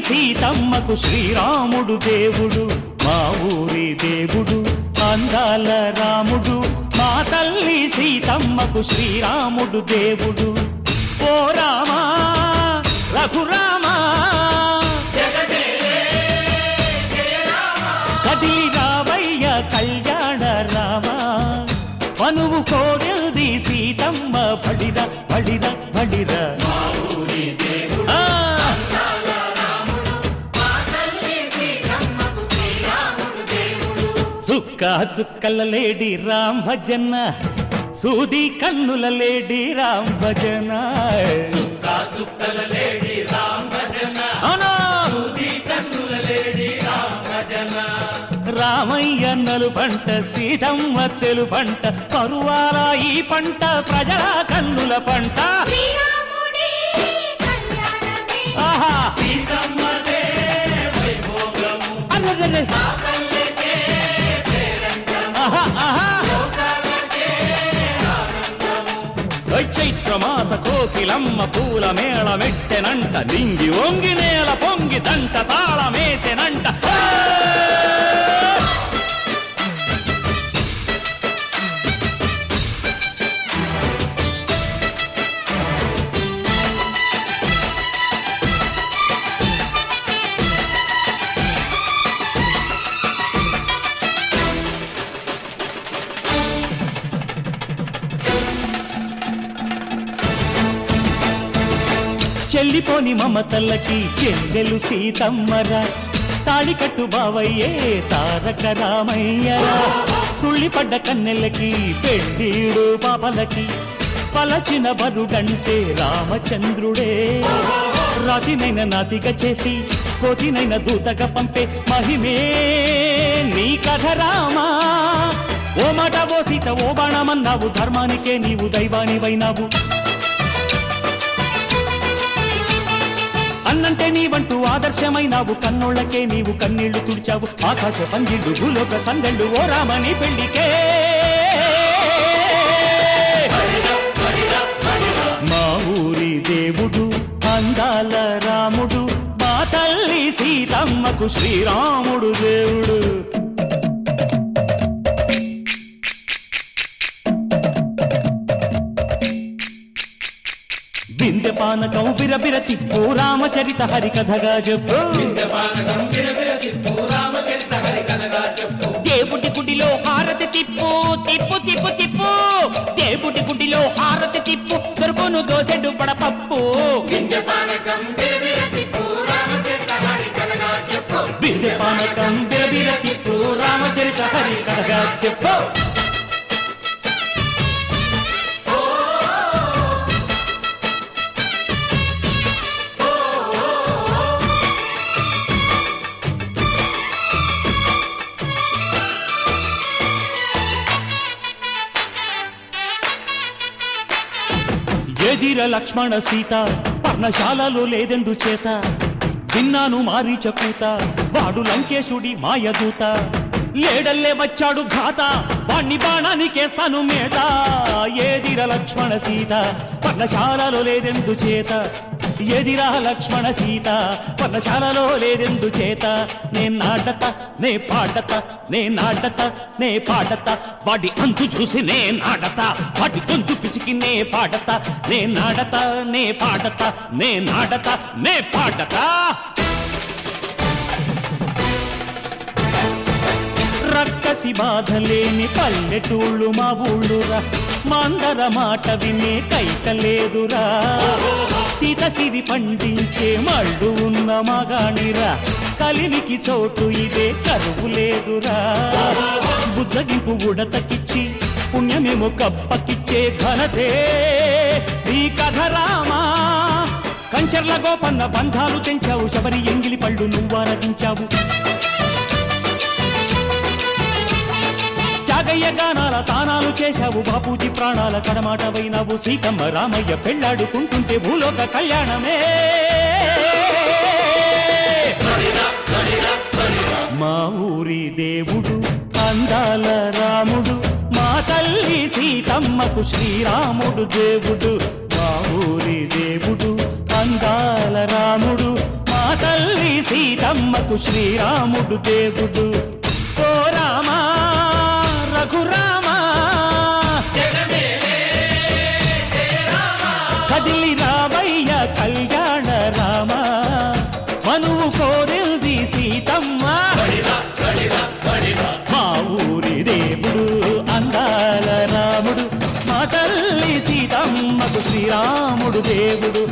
సీతమ్మకు శ్రీరాముడు దేవుడు మా ఊరి దేవుడు అందాల రాముడు మా తల్లి సీతమ్మకు శ్రీరాముడు దేవుడు ఓ రామా రఘురామా కదిలి రావయ్య కళ్యాణ రామా మనువు కోరెల్ది సీతమ్మ బడిర బడిర బడిర చుక్క చుక్కల లేడి రామ్ భజన సూది కన్నుల లేడి రామ్ భజన చుక్కల లేడి రామ్ భజన సూది కన్నుల లేడి రామ్ భజన రామయ్య నలు పంట సీతమ్మ తెలు పంట పరువాల ఈ పంట ప్రజల కన్నుల పంట ఆహా సీతమ్మదే వైభోగము అరెరెరె చైత్రమాస కోకిలమ్మ పూల మేళ మెట్టెనంట దింగి ఒంగి నేల పొంగి జంట తాళమేసెనంట చెల్లిపోని మమతల్లకి చెల్లెలు సీతమ్మరా తాళికట్టు బావయ్యే తారక రామయ్యరా తుళ్ళిపడ్డ కన్నెలకి పెళ్ళీడు పాపలకి పలచిన బరుగంటే రామచంద్రుడే రాతినైన నాతిగా చేసి కోతినైన దూతగా పంపే మహిమే నీ కథ రామా ఓ మాట ఓ సీత ఓ బాణమన్నావు ధర్మానికే నీవు దైవానివైనావు అన్నంటే నీవంటూ ఆదర్శమైనావు కన్నోళ్ళకే నీవు కన్నీళ్లు తుడిచావు ఆకాశ పందిళ్ళు భూలోక సందళ్ళు ఓ రామని పెళ్లికే మా ఊరి దేవుడు అందాల రాముడు మా తల్లి సీతమ్మకు శ్రీరాముడు దేవుడు వింధ్యపానకం బిరబిర తిప్పు రామచరిత హరికథగా చెప్పు దేవుడి గుడిలో హారతి తిప్పు తిప్పు తిప్పు తిప్పు దేవుడి గుడిలో హారతి తిప్పు దొరుకును దోసెడు పడపప్పు వింధ్యపానకం బిరబిర తిప్పు రామచరిత హరికథగా చెప్పు ఎదిర లక్ష్మణ సీత పర్ణశాలలో లేదెందు చేత విన్నాను మారీచ కూత వాడు లంకేశుడి మాయదూత లేడల్లే వచ్చాడు ఘాత వాణ్ణి బాణానికేస్తాను మేత ఏదిర లక్ష్మణ సీత పర్ణశాలలో లేదెందు చేత ఎదిరా లక్ష్మణ సీత పర్ణశాలలో లేదెందు చేత నే నాటత నే పాడత నే నాటత నే పాడత వాడి అంతు చూసి నే నాడత వాడి గొంతు పిసికి నే పాడత నే నాడత నే పాడత నే నాడత నే పాడత రక్కసి బాధలేని పల్లెటూళ్ళు మా ఊళ్ళురా మాందర మాట వినే కైకలేదురా సీత సిరి పండించే మళ్ళు ఉన్న మగాణిరా కలిమికి చోటు ఇదే కరువు లేదురా బుజ్జగింపు ఉడతకిచ్చి పుణ్యమేమో కప్పకిచ్చే ఘనతే ఈ కథ రామా కంచర్ల గోపన్న బంధాలు తెంచావు శబరి ఎంగిలి పళ్ళు నువ్వారగించావు త్యాగయ్య గానాల తానాలు చేశావు బాపూజీ ప్రాణాల కడమాటవైనావు సీతమ్మ రామయ్య పెళ్లాడుకుంటుంటే భూలోక కళ్యాణమే మా ఊరి దేవుడు అందాల రాముడు మా తల్లి సీతమ్మకు శ్రీరాముడు దేవుడు మా ఊరి దేవుడు అందాల రాముడు మా తల్లి సీతమ్మకు శ్రీరాముడు దేవుడు ఓ రామా రఘురామా కదిలి రామయ్య కళ్యాణ రామ మనువు కోరింది సీతమ్మ మా ఊరి దేవుడు అందాల రాముడు మా తల్లి సీతమ్మకు శ్రీరాముడు దేవుడు